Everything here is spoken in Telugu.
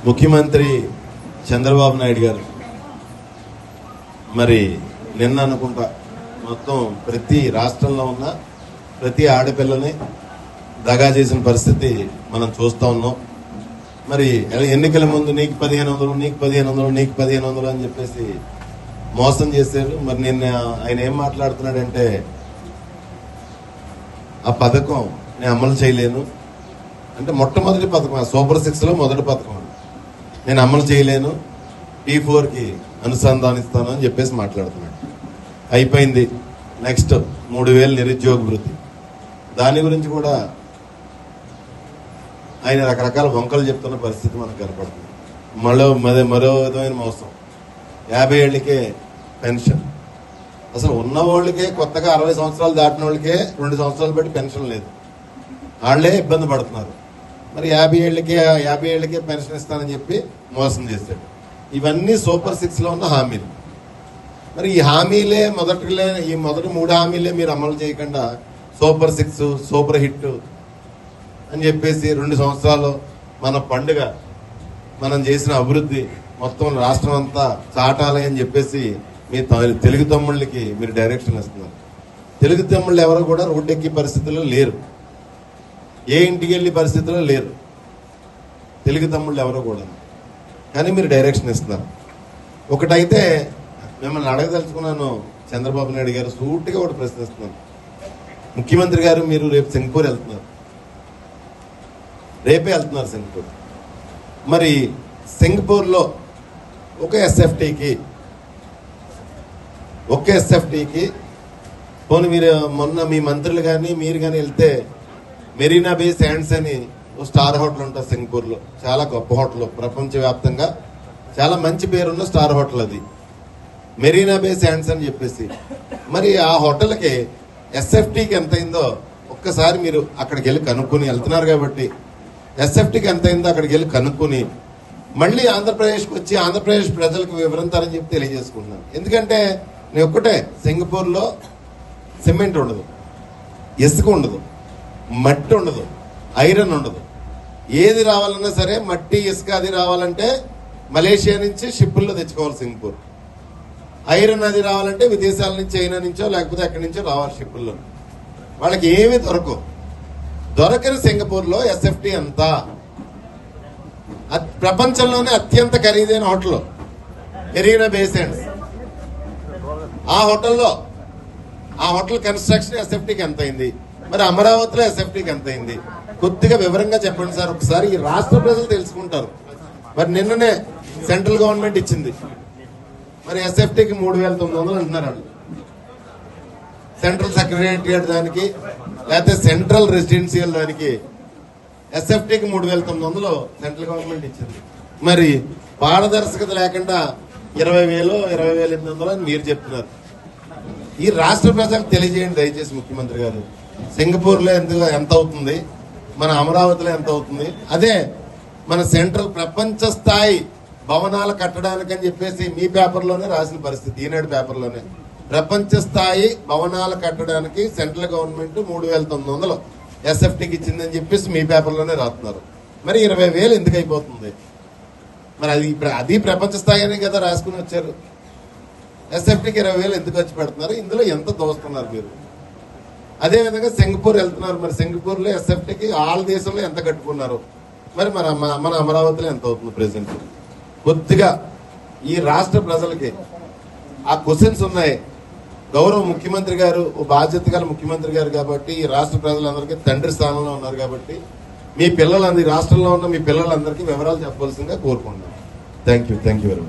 ముఖ్యమంత్రి చంద్రబాబు నాయుడు గారు మరి నిన్న అనుకుంటా మొత్తం ప్రతి రాష్ట్రంలో ఉన్న ప్రతి ఆడపిల్లని దగా చేసిన పరిస్థితి మనం చూస్తూ ఉన్నాం. మరి ఎన్నికల ముందు నీకు 1500 నీకు 1500 నీకు 1500 అని చెప్పేసి మోసం చేశారు. మరి నిన్న ఆయన ఏం మాట్లాడుతున్నాడంటే ఆ పథకం నేను అమలు చేయలేను అంటే మొట్టమొదటి పథకం సూపర్ 6 లో మొదటి పథకం నేను అమలు చేయలేను, T4కి అనుసంధానిస్తాను అని చెప్పేసి మాట్లాడుతున్నాడు. అయిపోయింది. నెక్స్ట్ 3000 నిరుద్యోగ వృత్తి, దాని గురించి కూడా ఆయన రకరకాల వంకలు చెప్తున్న పరిస్థితి మనకు కనపడుతుంది. మరో విధమైన మోసం. 50 ఏళ్ళకే పెన్షన్. అసలు ఉన్న వాళ్ళకే కొత్తగా 60 సంవత్సరాలు దాటిన వాళ్ళకే 2 సంవత్సరాలు బట్టి పెన్షన్ లేదు. వాళ్లే ఇబ్బంది పడుతున్నారు. మరి 50 ఏళ్ళకే పెన్షన్ ఇస్తానని చెప్పి మోసం చేశాడు. ఇవన్నీ సూపర్ 6 లో ఉన్న హామీలు. మరి ఈ హామీలే ఈ మొదటి 3 హామీలే మీరు అమలు చేయకుండా సూపర్ 6 సూపర్ హిట్ అని చెప్పేసి 2 సంవత్సరాలు మన పండుగ మనం చేసిన అభివృద్ధి మొత్తం రాష్ట్రం అంతా చాటాలి అని చెప్పేసి మీ తెలుగు తమ్ముళ్ళకి మీరు డైరెక్షన్ ఇస్తున్నారు. తెలుగు తమ్ముళ్ళు ఎవరు కూడా రోడ్డెక్కే పరిస్థితుల్లో లేరు, ఏ ఇంటికి వెళ్ళే పరిస్థితుల్లో లేరు తెలుగు తమ్ముళ్ళు ఎవరో కూడా. కానీ మీరు డైరెక్షన్ ఇస్తున్నారు. ఒకటైతే మిమ్మల్ని అడగదలుచుకున్నాను, చంద్రబాబు నాయుడు గారు సూటిగా ఒకటి ప్రశ్నిస్తున్నాను. ముఖ్యమంత్రి గారు మీరు రేపు సింగపూర్ వెళ్తున్నారు, రేపే వెళ్తున్నారు సింగపూర్. మరి సింగపూర్లో ఒక ఎస్ఎఫ్టీకి పోనీ మీరు మొన్న మీ మంత్రులు కానీ మీరు కానీ వెళ్తే మెరీనా బే శాండ్స్ అని స్టార్ హోటల్ ఉంటుంది సింగపూర్లో. చాలా గొప్ప హోటల్, ప్రపంచవ్యాప్తంగా చాలా మంచి పేరున్న స్టార్ హోటల్ అది, మెరీనా బే శాండ్స్ అని చెప్పేసి. మరి ఆ హోటల్కి ఎస్ఎఫ్టీకి ఎంత అయిందో ఒక్కసారి మీరు అక్కడికి వెళ్ళి కనుక్కొని వెళ్తున్నారు కాబట్టి ఎస్ఎఫ్టీకి ఎంత అయిందో అక్కడికి వెళ్ళి కనుక్కొని మళ్ళీ ఆంధ్రప్రదేశ్కి వచ్చి ఆంధ్రప్రదేశ్ ప్రజలకు వివరించాలని చెప్పి తెలియజేసుకుంటున్నాను. ఎందుకంటే నేను ఒక్కటే, సింగపూర్లో సిమెంట్ ఉండదు, ఇసుక ఉండదు, మట్టి ఉండదు, ఐరన్ ఉండదు. ఏది రావాలన్నా సరే మట్టి ఇసుక అది రావాలంటే మలేషియా నుంచి షిప్పుల్లో తెచ్చుకోవాలి సింగపూర్. ఐరన్ అది రావాలంటే విదేశాల నుంచి, చైనా నుంచో లేకపోతే ఎక్కడి నుంచో రావాలి షిప్పుల్లో. వాళ్ళకి ఏమీ దొరకని సింగపూర్లో ఎస్ఎఫ్టీ అంతా ప్రపంచంలోనే అత్యంత ఖరీదైన హోటల్ మెరీనా బే శాండ్స్. ఆ హోటల్ కన్స్ట్రక్షన్ ఎస్ఎఫ్టీకి ఎంత అయింది, మరి అమరావతిలో ఎస్ఎఫ్టీకి ఎంత అయింది, కొద్దిగా వివరంగా చెప్పండి సార్. ఒకసారి ఈ రాష్ట్ర ప్రజలు తెలుసుకుంటారు. మరి నిన్ననే సెంట్రల్ గవర్నమెంట్ ఇచ్చింది, మరి ఎస్ఎఫ్టీకి 3900 అంటున్నారు వాళ్ళు. సెంట్రల్ సెక్రటేరియట్ దానికి లేకపోతే సెంట్రల్ రెసిడెన్షియల్ దానికి ఎస్ఎఫ్టీకి 3900 సెంట్రల్ గవర్నమెంట్ ఇచ్చింది. మరి పారదర్శకత లేకుండా 20,000 20,800 అని మీరు చెప్తున్నారు. ఈ రాష్ట్ర ప్రజలకు తెలియజేయండి దయచేసి ముఖ్యమంత్రి గారు. సింగపూర్లో ఎంత అవుతుంది, మన అమరావతిలో ఎంత అవుతుంది, అదే మన సెంట్రల్ ప్రపంచ స్థాయి భవనాలు కట్టడానికి అని చెప్పేసి మీ పేపర్లోనే రాసిన పరిస్థితి, ఈనాడు పేపర్లోనే. ప్రపంచ స్థాయి భవనాలు కట్టడానికి సెంట్రల్ గవర్నమెంట్ 3900 ఎస్ఎఫ్టీకి ఇచ్చిందని చెప్పేసి మీ పేపర్లోనే రాస్తున్నారు. మరి 20,000 ఎందుకు అయిపోతుంది? మరి అది ప్రపంచ స్థాయి అనే కదా రాసుకుని వచ్చారు. ఎస్ఎఫ్టీకి 20,000 ఎందుకు ఖర్చు పెడుతున్నారు? ఇందులో ఎంత దోస్తున్నారు మీరు? అదేవిధంగా సింగపూర్ వెళ్తున్నారు. మరి సింగపూర్లో ఎస్ఎఫ్టీకి ఆల్ దేశంలో ఎంత కట్టుకున్నారు, మరి మన అమరావతిలో ఎంత అవుతుంది ప్రెసెంట్? కొద్దిగా ఈ రాష్ట్ర ప్రజలకి ఆ క్వశ్చన్స్ ఉన్నాయి. గౌరవ ముఖ్యమంత్రి గారు, బాధ్యత గల ముఖ్యమంత్రి గారు కాబట్టి ఈ రాష్ట్ర ప్రజలందరికీ తండ్రి స్థానంలో ఉన్నారు కాబట్టి మీ పిల్లలందరి రాష్ట్రంలో ఉన్న మీ పిల్లలందరికీ వివరాలు చెప్పవలసిందిగా కోరుకుంటున్నాను. Thank you very much.